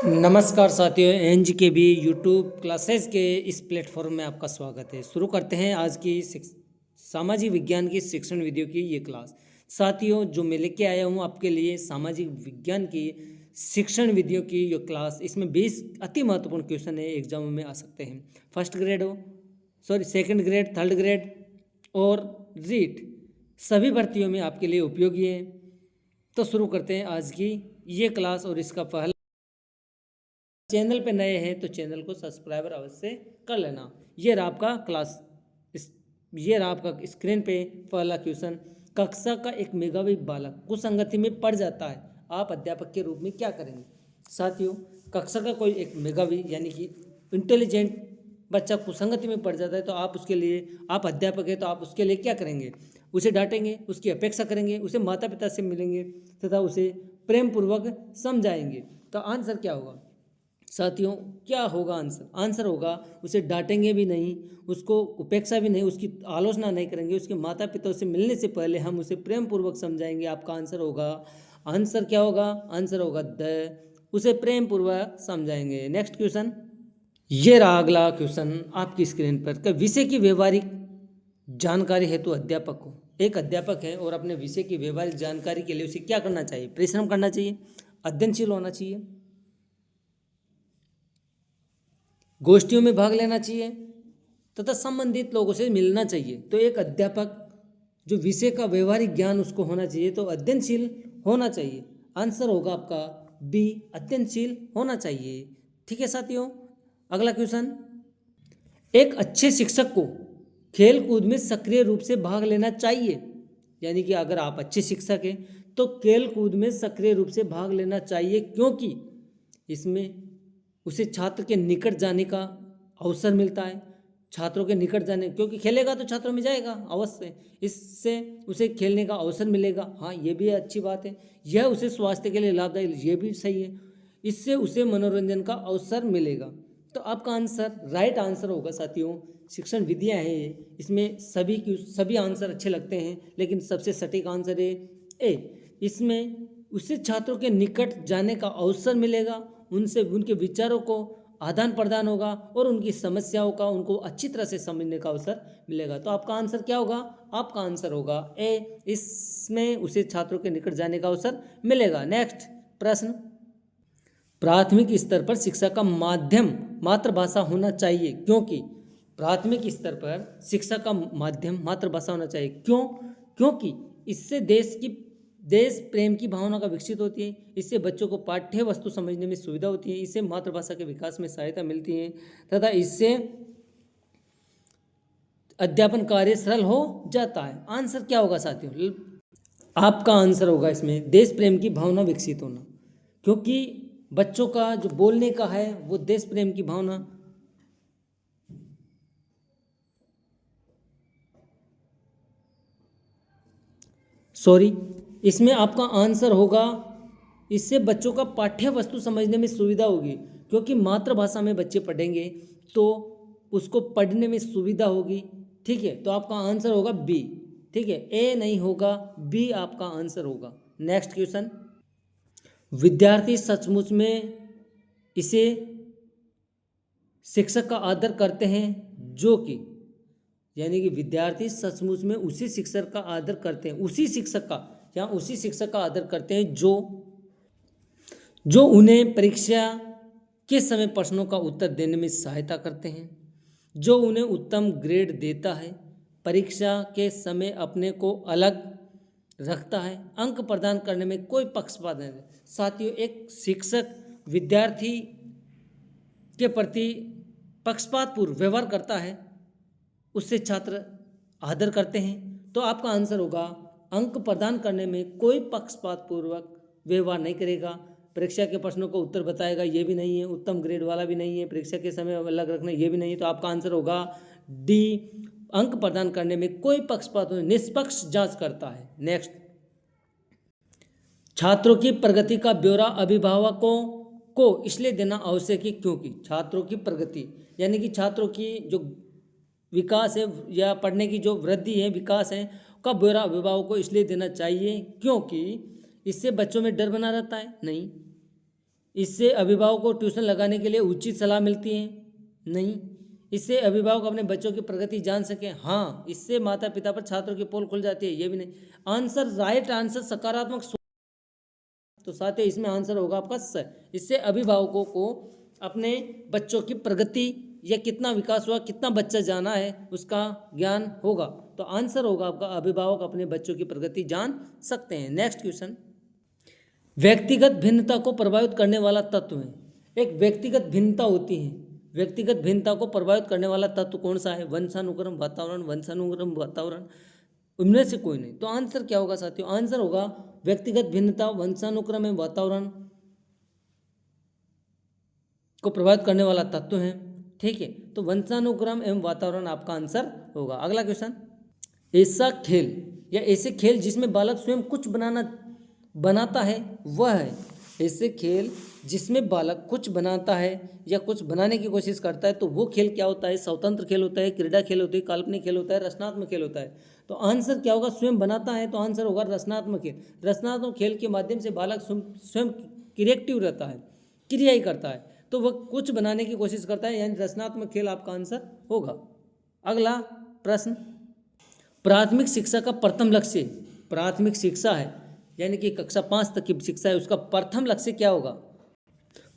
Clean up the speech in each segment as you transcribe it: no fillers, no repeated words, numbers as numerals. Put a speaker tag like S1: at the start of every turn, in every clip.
S1: नमस्कार साथियों, एनजी के भी यूट्यूब क्लासेस के इस प्लेटफॉर्म में आपका स्वागत है। शुरू करते हैं आज की सामाजिक विज्ञान की शिक्षण वीडियो की ये क्लास। साथियों, जो मैं लेके आया हूँ आपके लिए सामाजिक विज्ञान की शिक्षण वीडियो की ये क्लास, इसमें 20 अति महत्वपूर्ण क्वेश्चन है, एग्जाम में आ सकते हैं। फर्स्ट ग्रेड हो, सेकेंड ग्रेड, थर्ड ग्रेड और रीट सभी भर्तियों में आपके लिए उपयोगी है। तो शुरू करते हैं आज की ये क्लास। और इसका पहला, चैनल पे नए हैं तो चैनल को सब्सक्राइबर अवश्य कर लेना। ये रहा आपका क्लास, ये रहा आपका स्क्रीन पे पहला क्वेश्चन। कक्षा का एक मेधावी बालक कुसंगति में पड़ जाता है, आप अध्यापक के रूप में क्या करेंगे? साथियों, कक्षा का कोई एक मेधावी यानी कि इंटेलिजेंट बच्चा कुसंगति में पड़ जाता है तो आप उसके लिए, आप अध्यापक है तो आप उसके लिए क्या करेंगे? उसे डांटेंगे, उसकी अपेक्षा करेंगे, उसे माता पिता से मिलेंगे तथा उसे प्रेम पूर्वक समझाएंगे। तो आंसर क्या होगा साथियों? क्या होगा आंसर? आंसर होगा उसे डांटेंगे भी नहीं, उसको उपेक्षा भी नहीं, उसकी आलोचना नहीं करेंगे, उसके माता पिता से मिलने से पहले हम उसे प्रेम पूर्वक समझाएंगे। आपका आंसर होगा, आंसर क्या होगा? आंसर होगा उसे प्रेम पूर्वक समझाएंगे। नेक्स्ट क्वेश्चन, ये रहा अगला क्वेश्चन आपकी स्क्रीन पर। विषय की व्यवहारिक जानकारी हेतु अध्यापक को, एक अध्यापक है और अपने विषय की व्यवहारिक जानकारी के लिए उसे क्या करना चाहिए? परिश्रम करना चाहिए, अध्ययनशील होना चाहिए, गोष्ठियों में भाग लेना चाहिए तथा संबंधित लोगों से मिलना चाहिए। तो एक अध्यापक जो विषय का व्यवहारिक ज्ञान उसको होना चाहिए, तो अध्ययनशील होना चाहिए। आंसर होगा आपका बी, अध्ययनशील होना चाहिए। ठीक है साथियों, अगला क्वेश्चन, एक अच्छे शिक्षक को खेल कूद में सक्रिय रूप से भाग लेना चाहिए। यानी कि अगर आप अच्छे शिक्षक हैं तो खेल कूद में सक्रिय रूप से भाग लेना चाहिए, क्योंकि इसमें उसे छात्र के निकट जाने का अवसर मिलता है। छात्रों के निकट जाने, क्योंकि खेलेगा तो छात्रों में जाएगा अवश्य, इससे उसे खेलने का अवसर मिलेगा। हाँ, ये भी अच्छी बात है। यह उसे स्वास्थ्य के लिए लाभदायक, ये भी सही है। इससे उसे मनोरंजन का अवसर मिलेगा। तो आपका आंसर, राइट आंसर होगा साथियों। शिक्षण विधियाँ हैं ये, इसमें सभी आंसर अच्छे लगते हैं, लेकिन सबसे सटीक आंसर है ए। इसमें उसे छात्रों के निकट जाने का अवसर मिलेगा, उनसे उनके विचारों को आदान प्रदान होगा और उनकी समस्याओं का उनको अच्छी तरह से समझने का अवसर मिलेगा। तो आपका आंसर क्या होगा? आपका आंसर होगा ए, इसमें उसे छात्रों के निकट जाने का अवसर मिलेगा। नेक्स्ट प्रश्न, प्राथमिक स्तर पर शिक्षा का माध्यम मातृभाषा होना चाहिए, क्योंकि प्राथमिक स्तर पर शिक्षा का माध्यम मातृभाषा होना चाहिए। क्यों? क्योंकि इससे देश प्रेम की भावना का विकसित होती है, इससे बच्चों को पाठ्य वस्तु समझने में सुविधा होती है, इससे मातृभाषा के विकास में सहायता मिलती है तथा इससे अध्यापन कार्य सरल हो जाता है। आंसर क्या होगा साथियों? आपका आंसर होगा इसमें देश प्रेम की भावना विकसित होना, क्योंकि बच्चों का जो बोलने का है वो देश प्रेम की भावना, इसमें आपका आंसर होगा, इससे बच्चों का पाठ्य वस्तु समझने में सुविधा होगी, क्योंकि मातृभाषा में बच्चे पढ़ेंगे तो उसको पढ़ने में सुविधा होगी। ठीक है, तो आपका आंसर होगा बी। ठीक है, ए नहीं होगा, बी आपका आंसर होगा। नेक्स्ट क्वेश्चन, विद्यार्थी सचमुच में इसे शिक्षक का आदर करते हैं जो कि, यानी कि विद्यार्थी सचमुच में उसी शिक्षक का आदर करते हैं, उसी शिक्षक का आदर करते हैं जो उन्हें परीक्षा के समय प्रश्नों का उत्तर देने में सहायता करते हैं, जो उन्हें उत्तम ग्रेड देता है, परीक्षा के समय अपने को अलग रखता है, अंक प्रदान करने में कोई पक्षपात नहीं। साथियों, एक शिक्षक विद्यार्थी के प्रति पक्षपातपूर्व व्यवहार करता है, उससे छात्र आदर करते हैं। तो आपका आंसर होगा, अंक प्रदान करने में कोई पक्षपातपूर्वक व्यवहार नहीं करेगा, परीक्षा के प्रश्नों को उत्तर बताएगा, ये भी नहीं है, उत्तम ग्रेड वाला भी नहीं है, परीक्षा के समय अलग रखना ये भी नहीं है। तो आपका आंसर होगा डी, अंक प्रदान करने में कोई पक्षपात, निष्पक्ष जांच करता है। नेक्स्ट, छात्रों की प्रगति का ब्यौरा अभिभावकों को इसलिए देना आवश्यक है क्योंकि छात्रों की प्रगति यानी कि छात्रों की जो विकास है या पढ़ने की जो वृद्धि है, विकास है, का ब्यौरा अभिभावकों को इसलिए देना चाहिए क्योंकि इससे बच्चों में डर बना रहता है। नहीं, इससे अभिभावक को ट्यूशन लगाने के लिए उचित सलाह मिलती है? नहीं। इससे अभिभावक अपने बच्चों की प्रगति जान सके? हाँ। इससे माता पिता पर छात्रों की पोल खुल जाती है? ये भी नहीं। आंसर, राइट आंसर सकारात्मक सोच। तो साथ ही इसमें आंसर होगा आपका स। इससे अभिभावकों को अपने बच्चों की प्रगति या कितना विकास हुआ, कितना बच्चा जाना है, उसका ज्ञान होगा। तो आंसर होगा आपका अभिभावक अपने बच्चों की प्रगति जान सकते हैं। नेक्स्ट क्वेश्चन, व्यक्तिगत भिन्नता को प्रभावित करने वाला तत्व है। एक व्यक्तिगत भिन्नता होती है, व्यक्तिगत भिन्नता को प्रभावित करने वाला तत्व कौन सा है? वंशानुक्रम, वातावरण, वंशानुक्रम, वातावरण, उनमें से कोई नहीं। तो आंसर क्या होगा साथियों? आंसर होगा व्यक्तिगत भिन्नता, वंशानुक्रम एवं वातावरण को प्रभावित करने वाला तत्व है। ठीक है, तो वंशानुक्रम एवं वातावरण आपका आंसर होगा। अगला क्वेश्चन, ऐसा खेल या ऐसे खेल जिसमें बालक स्वयं कुछ बनाता है वह है। ऐसे खेल जिसमें बालक कुछ बनाता है या कुछ बनाने की कोशिश करता है तो वो खेल क्या होता है? स्वतंत्र खेल होता है, क्रीड़ा खेल होती है, काल्पनिक खेल होता है, रचनात्मक खेल होता है। तो आंसर क्या होगा? स्वयं बनाता है, तो आंसर होगा रचनात्मक खेल। रचनात्मक खेल के माध्यम से बालक स्वयं क्रिएटिव रहता है, क्रिया ही करता है, तो वह कुछ बनाने की कोशिश करता है, यानी रचनात्मक खेल आपका आंसर होगा। अगला प्रश्न, प्राथमिक शिक्षा का प्रथम लक्ष्य, प्राथमिक शिक्षा है यानी कि कक्षा 5 तक की शिक्षा है, उसका प्रथम लक्ष्य क्या होगा?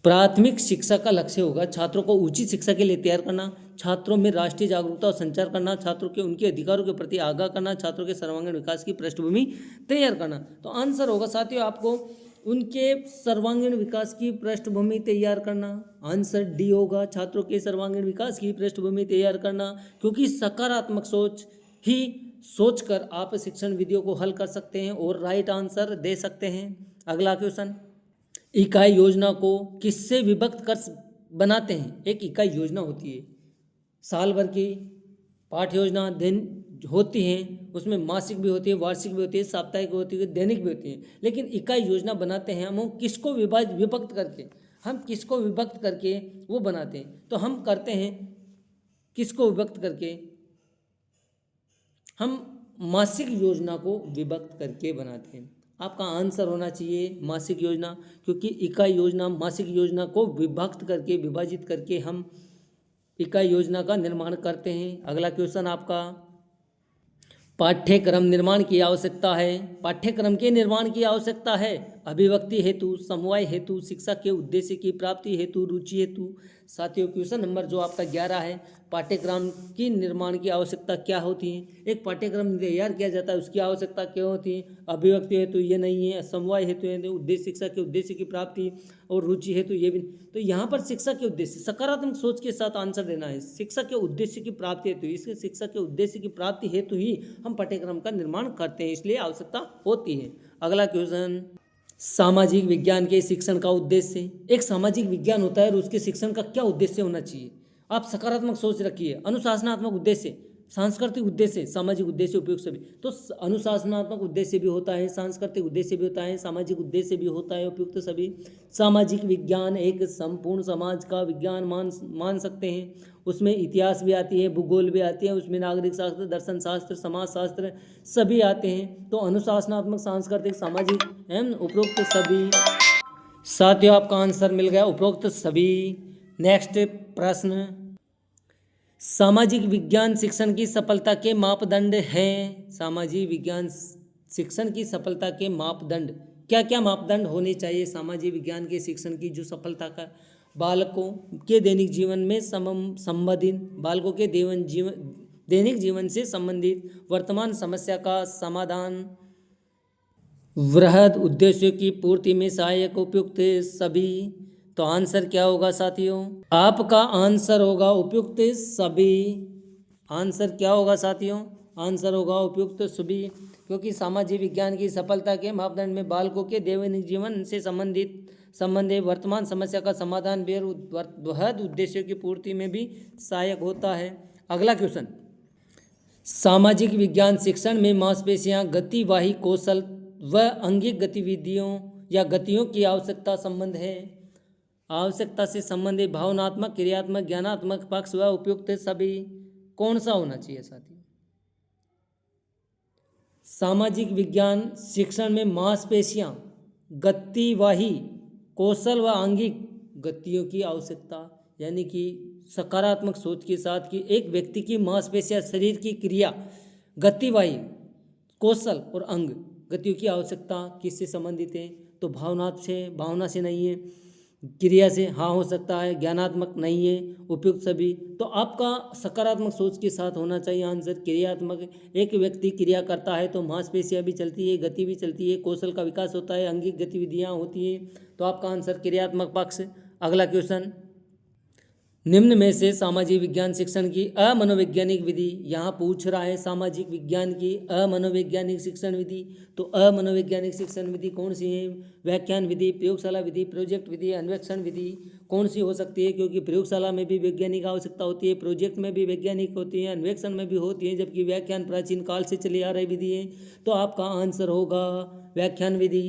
S1: प्राथमिक शिक्षा का लक्ष्य होगा छात्रों को उचित शिक्षा के लिए तैयार करना, छात्रों में राष्ट्रीय जागरूकता और संचार करना, छात्रों के उनके अधिकारों के प्रति आगाह करना, छात्रों के सर्वांगीण विकास की पृष्ठभूमि तैयार करना। तो आंसर होगा साथियों आपको उनके सर्वांगीण विकास की पृष्ठभूमि तैयार करना। आंसर डी होगा, छात्रों के सर्वांगीण विकास की पृष्ठभूमि तैयार करना, क्योंकि सकारात्मक सोच ही सोचकर आप शिक्षण विधियों को हल कर सकते हैं और राइट आंसर दे सकते हैं। अगला क्वेश्चन, इकाई योजना को किससे विभक्त कर बनाते हैं? एक इकाई योजना होती है, साल भर की पाठ्य योजना दिन होती हैं, उसमें मासिक भी होती है, वार्षिक भी होती है, साप्ताहिक भी होती है, दैनिक भी होती है। लेकिन इकाई योजना बनाते हैं हम किसको विभक्त करके, हम किसको विभक्त करके वो बनाते हैं? तो हम करते हैं किसको विभक्त करके? हम मासिक योजना को विभक्त करके बनाते हैं। आपका आंसर होना चाहिए मासिक योजना, क्योंकि इकाई योजना, मासिक योजना को विभक्त करके, विभाजित करके हम इकाई योजना का निर्माण करते हैं। अगला क्वेश्चन आपका, पाठ्यक्रम निर्माण की आवश्यकता है, पाठ्यक्रम के निर्माण की आवश्यकता है अभिव्यक्ति हेतु, समवाय हेतु, शिक्षा के उद्देश्य की प्राप्ति हेतु, रुचि हेतु। साथियों क्वेश्चन नंबर जो आपका 11 है, पाठ्यक्रम की निर्माण की आवश्यकता क्या होती है? एक पाठ्यक्रम तैयार किया जाता है, उसकी आवश्यकता क्या होती है? अभिव्यक्ति हेतु ये नहीं है, समवाय हेतु है, उद्देश्य, शिक्षा के उद्देश्य की प्राप्ति और रुचि हेतु ये भी। तो यहाँ पर शिक्षा के उद्देश्य, सकारात्मक सोच के साथ आंसर देना है। शिक्षा के उद्देश्य की प्राप्ति हेतु, इसके शिक्षा के उद्देश्य की प्राप्ति हेतु ही हम पाठ्यक्रम का निर्माण करते हैं, इसलिए आवश्यकता होती है। अगला क्वेश्चन, सामाजिक विज्ञान के शिक्षण का उद्देश्य। एक सामाजिक विज्ञान होता है और उसके शिक्षण का क्या उद्देश्य होना चाहिए? आप सकारात्मक सोच रखिए। अनुशासनात्मक उद्देश्य, सांस्कृतिक उद्देश्य, सामाजिक उद्देश्य, उपयुक्त सभी। तो अनुशासनात्मक उद्देश्य भी होता है, सांस्कृतिक उद्देश्य भी होता है, सामाजिक उद्देश्य भी होता है, उपयुक्त सभी। सामाजिक विज्ञान एक संपूर्ण समाज का विज्ञान मान सकते हैं। उसमें इतिहास भी आती है, भूगोल भी आती है, उसमें नागरिक शास्त्र, दर्शन शास्त्र, समाज शास्त्र सभी आते हैं। तो अनुशासनात्मक, सांस्कृतिक, सामाजिक एवं उपरोक्त सभी। साथियों आपका आंसर मिल गया, उपरोक्त सभी। नेक्स्ट प्रश्न, सामाजिक विज्ञान शिक्षण की सफलता के मापदंड हैं। सामाजिक विज्ञान शिक्षण की सफलता के मापदंड, क्या क्या मापदंड होने चाहिए सामाजिक विज्ञान के शिक्षण की जो सफलता का? बालकों के दैनिक जीवन में संबंधित, बालकों के दैनिक जीवन से संबंधित वर्तमान समस्या का समाधान, वृहद उद्देश्यों की पूर्ति में सहायक, उपयुक्त सभी। तो आंसर क्या होगा साथियों? आपका आंसर होगा उपयुक्त सभी। आंसर क्या होगा साथियों? आंसर होगा उपयुक्त सभी, क्योंकि सामाजिक विज्ञान की सफलता के मापदंड में बालकों के दैनिक जीवन से संबंधित वर्तमान समस्या का समाधान भी वृहद उद्देश्यों की पूर्ति में भी सहायक होता है। अगला क्वेश्चन, सामाजिक विज्ञान शिक्षण में मांसपेशियां, गतिवाही कौशल व अंगिक गतिविधियों या गतियों की आवश्यकता संबंध है। आवश्यकता से संबंधित भावनात्मक, क्रियात्मक, ज्ञानात्मक पक्ष व उपयुक्त सभी कौन सा होना चाहिए साथी? सामाजिक विज्ञान शिक्षण में मांसपेशियां, गतिवाही कौशल व आंगिक गतियों की आवश्यकता, यानी कि सकारात्मक सोच के साथ कि एक व्यक्ति की मांसपेशियां, शरीर की क्रिया, गतिवाही, कौशल और अंग गतियों की आवश्यकता किससे संबंधित है? तो भावना से नहीं है, क्रिया से हाँ हो सकता है, ज्ञानात्मक नहीं है, उपयुक्त सभी। तो आपका सकारात्मक सोच के साथ होना चाहिए आंसर क्रियात्मक। एक व्यक्ति क्रिया करता है तो मांसपेशियां भी चलती है, गति भी चलती है, कौशल का विकास होता है, अंगिक गतिविधियां होती है, तो आपका आंसर क्रियात्मक पक्ष। अगला क्वेश्चन, निम्न में से सामाजिक विज्ञान शिक्षण की अमनोवैज्ञानिक विधि, यहाँ पूछ रहा है सामाजिक विज्ञान की अमनोवैज्ञानिक शिक्षण विधि, तो अमनोवैज्ञानिक शिक्षण विधि कौन सी है? व्याख्यान विधि, प्रयोगशाला विधि, प्रोजेक्ट विधि, अन्वेषण विधि कौन सी हो सकती है? क्योंकि प्रयोगशाला में भी वैज्ञानिक आवश्यकता होती है, प्रोजेक्ट में भी वैज्ञानिक होती है, अन्वेषण में भी होती है, जबकि व्याख्यान प्राचीन काल से चली आ रही विधि है। तो आपका आंसर होगा व्याख्यान विधि।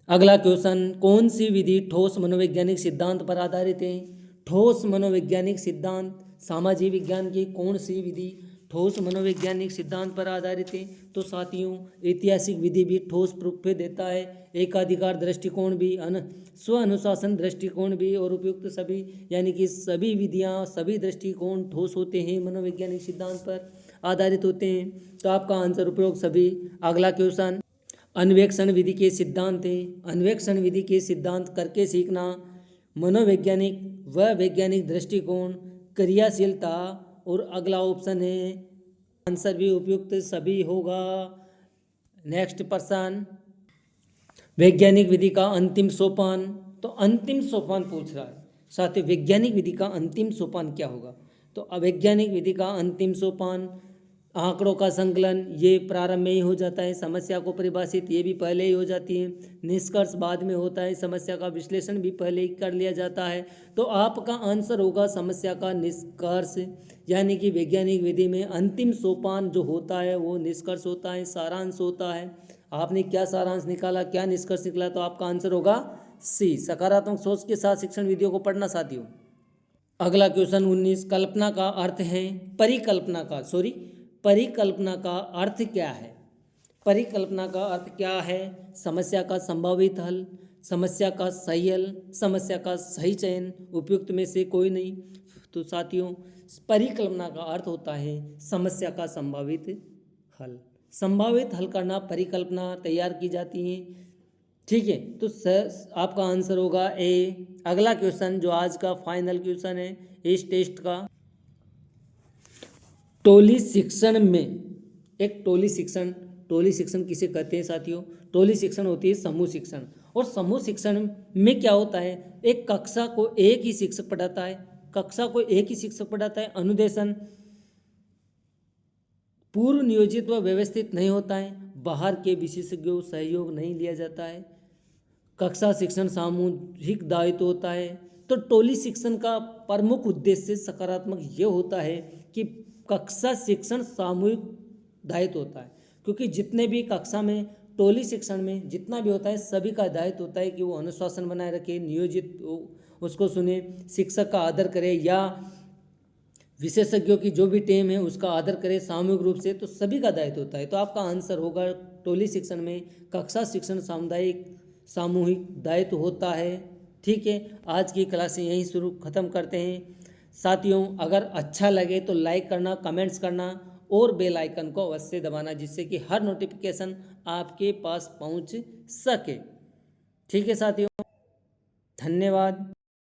S1: अगला क्वेश्चन, कौन सी विधि ठोस मनोवैज्ञानिक सिद्धांत पर आधारित है? ठोस मनोवैज्ञानिक सिद्धांत, सामाजिक विज्ञान की कौन सी विधि ठोस मनोवैज्ञानिक सिद्धांत पर आधारित है? तो साथियों, ऐतिहासिक विधि भी ठोस प्रूफ देता है, एकाधिकार दृष्टिकोण भी, स्व अनुशासन दृष्टिकोण भी, और उपयुक्त सभी, यानी कि सभी विधियां, सभी दृष्टिकोण ठोस होते हैं, मनोवैज्ञानिक सिद्धांत पर आधारित होते हैं। तो आपका आंसर उपयुक्त सभी। अगला क्वेश्चन, अन्वेषण विधि के सिद्धांत है। अन्वेषण विधि के सिद्धांत करके सीखना, मनोवैज्ञानिक व वैज्ञानिक दृष्टिकोण, क्रियाशीलता, और अगला ऑप्शन है आंसर भी उपयुक्त सभी होगा। नेक्स्ट पर्सन, वैज्ञानिक विधि का अंतिम सोपान, तो अंतिम सोपान पूछ रहा है साथियों, वैज्ञानिक विधि का अंतिम सोपान क्या होगा? तो अवैज्ञानिक विधि का अंतिम सोपान आंकड़ों का संकलन, ये प्रारंभ में ही हो जाता है, समस्या को परिभाषित ये भी पहले ही हो जाती है, निष्कर्ष बाद में होता है, समस्या का विश्लेषण भी पहले ही कर लिया जाता है। तो आपका आंसर होगा समस्या का निष्कर्ष, यानी कि वैज्ञानिक विधि में अंतिम सोपान जो होता है वो निष्कर्ष होता है, सारांश होता है। आपने क्या सारांश निकाला, क्या निष्कर्ष निकला? तो आपका आंसर होगा सी, सकारात्मक सोच के साथ शिक्षण विधियों को पढ़ना साथियों। अगला क्वेश्चन 19, कल्पना का अर्थ है, परिकल्पना का अर्थ क्या है? परिकल्पना का अर्थ क्या है? समस्या का संभावित हल, समस्या का सही हल, समस्या का सही चयन, उपयुक्त में से कोई नहीं। तो साथियों, परिकल्पना का अर्थ होता है समस्या का संभावित हल। संभावित हल करना परिकल्पना तैयार की जाती है, ठीक है। तो आपका आंसर होगा ए। अगला क्वेश्चन जो आज का फाइनल क्वेश्चन है इस टेस्ट का, टोली शिक्षण में, एक टोली शिक्षण किसे कहते हैं साथियों? टोली शिक्षण होती है समूह शिक्षण, और समूह शिक्षण में क्या होता है? एक कक्षा को एक ही शिक्षक पढ़ाता है, अनुदेशन पूर्व नियोजित व व्यवस्थित नहीं होता है, बाहर के विशेषज्ञों सहयोग नहीं लिया जाता है, कक्षा शिक्षण सामूहिक दायित्व होता है। तो टोली शिक्षण का प्रमुख उद्देश्य सकारात्मक ये होता है कि कक्षा शिक्षण सामूहिक दायित्व होता है, क्योंकि जितने भी कक्षा में टोली शिक्षण में जितना भी होता है सभी का दायित्व होता है कि वो अनुशासन बनाए रखे, नियोजित उसको सुने, शिक्षक का आदर करे, या विशेषज्ञों की जो भी टीम है उसका आदर करे सामूहिक रूप से, तो सभी का दायित्व होता है। तो आपका आंसर होगा टोली शिक्षण में कक्षा शिक्षण सामूहिक दायित्व होता है, ठीक है। आज की क्लास यहीं ख़त्म करते हैं साथियों। अगर अच्छा लगे तो लाइक करना, कमेंट्स करना और बेल आइकन को अवश्य दबाना, जिससे कि हर नोटिफिकेशन आपके पास पहुंच सके, ठीक है साथियों। धन्यवाद।